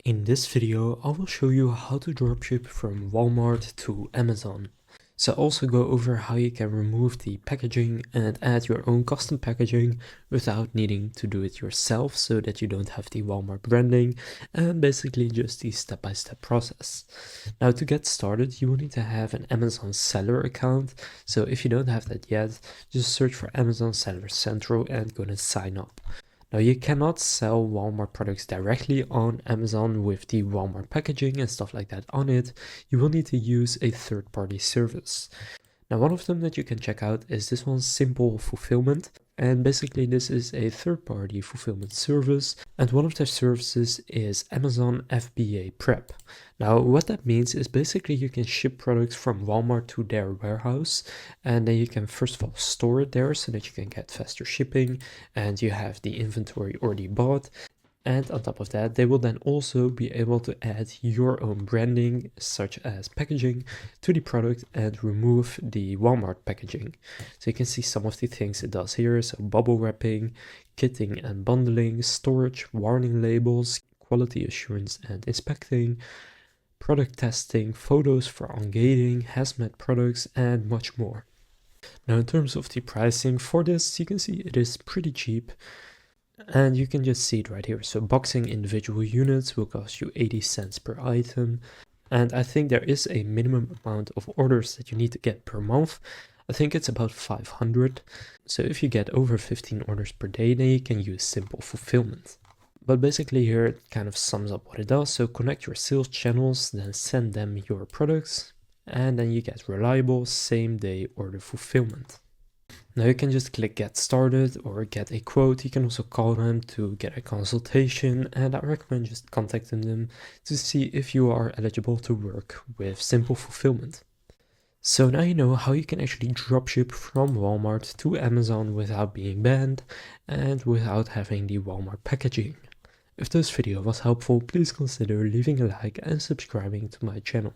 In this video, I will show you how to dropship from Walmart to Amazon. So I'll also go over how you can remove the packaging and add your own custom packaging without needing to do it yourself so that you don't have the Walmart branding, and basically just the step-by-step process. Now, to get started, you will need to have an Amazon seller account. So if you don't have that yet, just search for Amazon Seller Central and go to sign up. Now, you cannot sell Walmart products directly on Amazon with the Walmart packaging and stuff like that on it. You will need to use a third-party service. Now, one of them that you can check out is this one, Simple Fulfillment. And basically this is a third-party fulfillment service, and one of their services is Amazon FBA Prep. Now, what that means is basically you can ship products from Walmart to their warehouse, and then you can first of all store it there so that you can get faster shipping and you have the inventory already bought. And on top of that, they will then also be able to add your own branding, such as packaging, to the product and remove the Walmart packaging. So you can see some of the things it does here. So bubble wrapping, kitting and bundling, storage, warning labels, quality assurance and inspecting, product testing, photos for ungating, hazmat products, and much more. Now, in terms of the pricing for this, you can see it is pretty cheap. And you can just see it right here. So boxing individual units will cost you 80 cents per item. And I think there is a minimum amount of orders that you need to get per month. I think it's about 500. So if you get over 15 orders per day, then you can use Simple Fulfillment. But basically here it kind of sums up what it does. So connect your sales channels, then send them your products, and then you get reliable same-day order fulfillment. Now you can just click get started or get a quote. You can also call them to get a consultation, and I recommend just contacting them to see if you are eligible to work with Simple Fulfillment. So now you know how you can actually dropship from Walmart to Amazon without being banned and without having the Walmart packaging. If this video was helpful, please consider leaving a like and subscribing to my channel.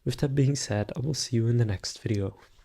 With that being said, I will see you in the next video.